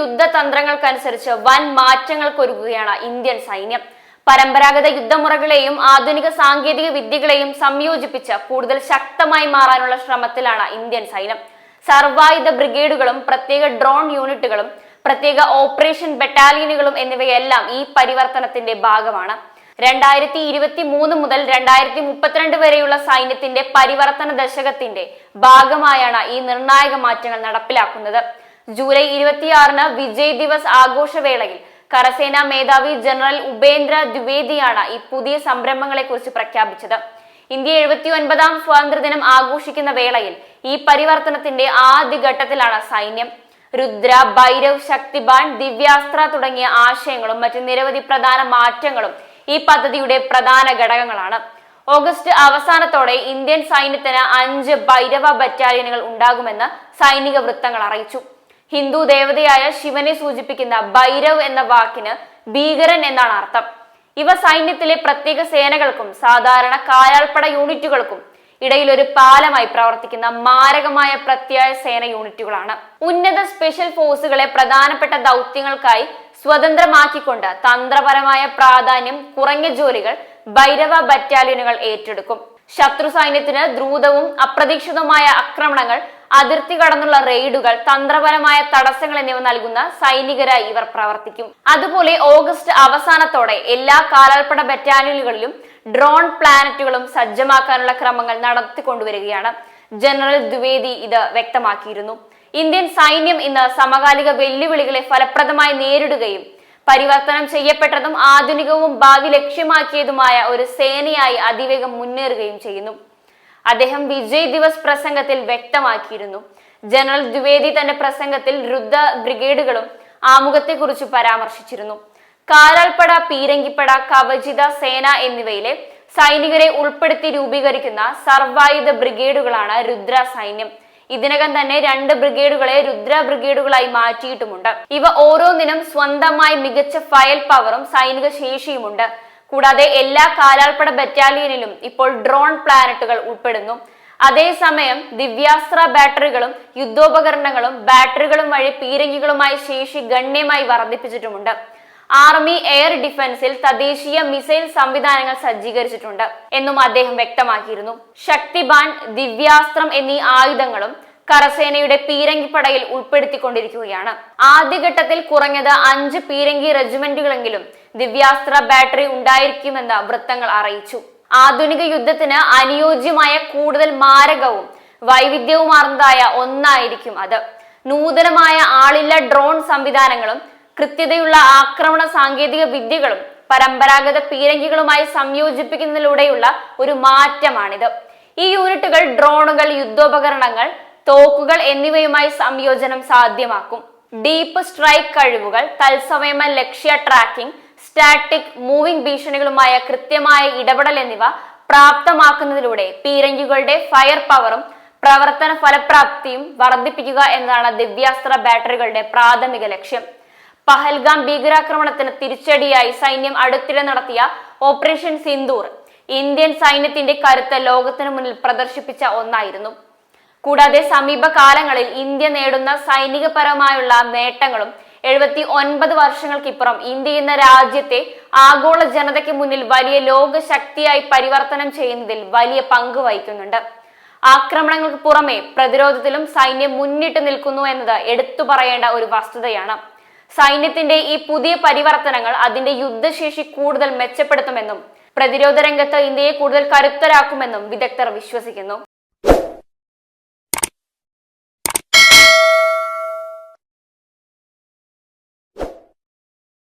യുദ്ധതന്ത്രങ്ങൾക്കനുസരിച്ച് വൻ മാറ്റങ്ങൾക്കൊരുങ്ങുകയാണ് ഇന്ത്യൻ സൈന്യം. പരമ്പരാഗത യുദ്ധമുറകളെയും ആധുനിക സാങ്കേതിക വിദ്യകളെയും സംയോജിപ്പിച്ച് കൂടുതൽ ശക്തമായി മാറാനുള്ള ശ്രമത്തിലാണ് ഇന്ത്യൻ സൈന്യം. സർവായുധ ബ്രിഗേഡുകളും പ്രത്യേക ഡ്രോൺ യൂണിറ്റുകളും പ്രത്യേക ഓപ്പറേഷൻ ബറ്റാലിയനുകളും എന്നിവയെല്ലാം ഈ പരിവർത്തനത്തിന്റെ ഭാഗമാണ്. 2023 മുതൽ 2032 വരെയുള്ള സൈന്യത്തിന്റെ പരിവർത്തന ദശകത്തിന്റെ ഭാഗമായാണ് ഈ നിർണായക മാറ്റങ്ങൾ നടപ്പിലാക്കുന്നത്. ജൂലൈ 26 വിജയ് ദിവസ് ആഘോഷവേളയിൽ കരസേനാ മേധാവി ജനറൽ ഉപേന്ദ്ര ദ്വിവേദിയാണ് ഈ പുതിയ സംരംഭങ്ങളെ കുറിച്ച് പ്രഖ്യാപിച്ചത്. ഇന്ത്യ 79ാം സ്വാതന്ത്ര്യദിനം ആഘോഷിക്കുന്ന വേളയിൽ ഈ പരിവർത്തനത്തിന്റെ ആദ്യഘട്ടത്തിലാണ് സൈന്യം. രുദ്ര, ഭൈരവ്, ശക്തിബാൻ, ദിവ്യാസ്ത്ര തുടങ്ങിയ ആശയങ്ങളും മറ്റ് നിരവധി പ്രധാന മാറ്റങ്ങളും ഈ പദ്ധതിയുടെ പ്രധാന ഘടകങ്ങളാണ്. ഓഗസ്റ്റ് അവസാനത്തോടെ ഇന്ത്യൻ സൈന്യത്തിന് 5 ഭൈരവ ബറ്റാലിയനുകൾ ഉണ്ടാകുമെന്ന് സൈനിക വൃത്തങ്ങൾ അറിയിച്ചു. ഹിന്ദു ദേവതയായ ശിവനെ സൂചിപ്പിക്കുന്ന ഭൈരവ് എന്ന വാക്കിന് ഭീകരൻ എന്നാണ് അർത്ഥം. ഇവ സൈന്യത്തിലെ പ്രത്യേക സേനകൾക്കും സാധാരണ കാലാൾപ്പട യൂണിറ്റുകൾക്കും ഇടയിൽ ഒരു പാലമായി പ്രവർത്തിക്കുന്ന മാരകമായ പ്രത്യായ സേന യൂണിറ്റുകളാണ്. ഉന്നത സ്പെഷ്യൽ ഫോഴ്സുകളെ പ്രധാനപ്പെട്ട ദൗത്യങ്ങൾക്കായി സ്വതന്ത്രമാക്കിക്കൊണ്ട് തന്ത്രപരമായ പ്രാധാന്യം കുറഞ്ഞ ജോലികൾ ഭൈരവ ബറ്റാലിയനുകൾ ഏറ്റെടുക്കും. ശത്രു സൈന്യത്തിന് ദ്രുതവും അപ്രതീക്ഷിതവുമായ ആക്രമണങ്ങൾ, അതിർത്തി കടന്നുള്ള റെയ്ഡുകൾ, തന്ത്രപരമായ തടസ്സങ്ങൾ എന്നിവ നൽകുന്ന സൈനികരായി ഇവർ പ്രവർത്തിക്കും. അതുപോലെ ഓഗസ്റ്റ് അവസാനത്തോടെ എല്ലാ കാലാൾപ്പട ബറ്റാലിയനുകളിലും ഡ്രോൺ പ്ലാനറ്റുകളും സജ്ജമാക്കാനുള്ള ക്രമങ്ങൾ നടത്തിക്കൊണ്ടുവരികയാണ്. ജനറൽ ദ്വിവേദി ഇത് വ്യക്തമാക്കിയിരുന്നു. ഇന്ത്യൻ സൈന്യം ഇന്ന് സമകാലിക വെല്ലുവിളികളെ ഫലപ്രദമായി നേരിടുകയും പരിവർത്തനം ചെയ്യപ്പെട്ടതും ആധുനികവും ഭാവി ലക്ഷ്യമാക്കിയതുമായ ഒരു സേനയായി അതിവേഗം മുന്നേറുകയും ചെയ്യുന്നു. അദ്ദേഹം വിജയ് ദിവസ് പ്രസംഗത്തിൽ വ്യക്തമാക്കിയിരുന്നു. ജനറൽ ദ്വിവേദി തന്റെ പ്രസംഗത്തിൽ രുദ്ര ബ്രിഗേഡുകളും ആമുഖത്തെക്കുറിച്ച് പരാമർശിച്ചിരുന്നു. കാലാൾപ്പട, പീരങ്കിപ്പട, കവചിത സേന എന്നിവയിലെ സൈനികരെ ഉൾപ്പെടുത്തി രൂപീകരിക്കുന്ന സർവായുധ ബ്രിഗേഡുകളാണ് രുദ്ര സൈന്യം. ഇതിനകം തന്നെ 2 ബ്രിഗേഡുകളെ രുദ്ര ബ്രിഗേഡുകളായി മാറ്റിയിട്ടുമുണ്ട്. ഇവ ഓരോന്നിനും സ്വന്തമായി മികച്ച ഫയർ പവറും സൈനിക ശേഷിയുമുണ്ട്. കൂടാതെ എല്ലാ കാലാൾപ്പട ബറ്റാലിയനിലും ഇപ്പോൾ ഡ്രോൺ പ്ലാനറ്റുകൾ ഉൾപ്പെടുന്നു. അതേസമയം ദിവ്യാസ്ത്ര ബാറ്ററികളും യുദ്ധോപകരണങ്ങളും ബാറ്ററികളും വഴി പീരങ്കികളുമായി ശേഷി ഗണ്യമായി വർദ്ധിപ്പിച്ചിട്ടുമുണ്ട്. ആർമി എയർ ഡിഫൻസിൽ തദ്ദേശീയ മിസൈൽ സംവിധാനങ്ങൾ സജ്ജീകരിച്ചിട്ടുണ്ട് എന്നും അദ്ദേഹം വ്യക്തമാക്കിയിരുന്നു. ശക്തിബാൻ, ദിവ്യാസ്ത്രം എന്നീ ആയുധങ്ങളും കരസേനയുടെ പീരങ്കിപ്പടയിൽ ഉൾപ്പെടുത്തിക്കൊണ്ടിരിക്കുകയാണ്. ആദ്യഘട്ടത്തിൽ കുറഞ്ഞത് 5 പീരങ്കി റെജിമെന്റുകളെങ്കിലും ദിവ്യാസ്ത്ര ബാറ്ററി ഉണ്ടായിരിക്കുമെന്ന് വൃത്തങ്ങൾ അറിയിച്ചു. ആധുനിക യുദ്ധത്തിന് അനുയോജ്യമായ കൂടുതൽ മാരകവും വൈവിധ്യവുമാർന്നതായ ഒന്നായിരിക്കും അത്. നൂതനമായ ആളില്ല ഡ്രോൺ സംവിധാനങ്ങളും കൃത്യതയുള്ള ആക്രമണ സാങ്കേതിക വിദ്യകളും പരമ്പരാഗത പീരങ്കികളുമായി സംയോജിപ്പിക്കുന്നതിലൂടെയുള്ള ഒരു മാറ്റമാണിത്. ഈ യൂണിറ്റുകൾ ഡ്രോണുകൾ, യുദ്ധോപകരണങ്ങൾ, തോക്കുകൾ എന്നിവയുമായി സംയോജനം സാധ്യമാക്കും. ഡീപ്പ് സ്ട്രൈക്ക് കഴിവുകൾ, തത്സമയ ലക്ഷ്യ ട്രാക്കിംഗ്, സ്റ്റാറ്റിക് മൂവിംഗ് ഭീഷണികളുമായ കൃത്യമായ ഇടപെടൽ എന്നിവ പ്രാപ്തമാക്കുന്നതിലൂടെ പീരങ്കികളുടെ ഫയർ പവറും പ്രവർത്തന ഫലപ്രാപ്തിയും വർദ്ധിപ്പിക്കുക എന്നതാണ് ദിവ്യാസ്ത്ര ബാറ്ററികളുടെ പ്രാഥമിക ലക്ഷ്യം. പഹൽഗാം ഭീകരാക്രമണത്തിന് തിരിച്ചടിയായി സൈന്യം അടുത്തിടെ നടത്തിയ ഓപ്പറേഷൻ സിന്ദൂർ ഇന്ത്യൻ സൈന്യത്തിന്റെ കരുത്ത് ലോകത്തിനു മുന്നിൽ പ്രദർശിപ്പിച്ച ഒന്നായിരുന്നു. കൂടാതെ സമീപകാലങ്ങളിൽ ഇന്ത്യ നേടുന്ന സൈനികപരമായുള്ള നേട്ടങ്ങളും 79 വർഷങ്ങൾക്കിപ്പുറം ഇന്ത്യ എന്ന രാജ്യത്തെ ആഗോള ജനതയ്ക്ക് മുന്നിൽ വലിയ ലോക ശക്തിയായി പരിവർത്തനം ചെയ്യുന്നതിൽ വലിയ പങ്ക് വഹിക്കുന്നുണ്ട്. ആക്രമണങ്ങൾക്ക് പുറമെ പ്രതിരോധത്തിലും സൈന്യം മുന്നിട്ട് നിൽക്കുന്നു എന്നത് എടുത്തു പറയേണ്ട ഒരു വസ്തുതയാണ്. സൈന്യത്തിന്റെ ഈ പുതിയ പരിവർത്തനങ്ങൾ അതിന്റെ യുദ്ധശേഷി കൂടുതൽ മെച്ചപ്പെടുത്തുമെന്നും പ്രതിരോധ രംഗത്ത് ഇന്ത്യയെ കൂടുതൽ കരുത്തരാക്കുമെന്നും വിദഗ്ധർ വിശ്വസിക്കുന്നു.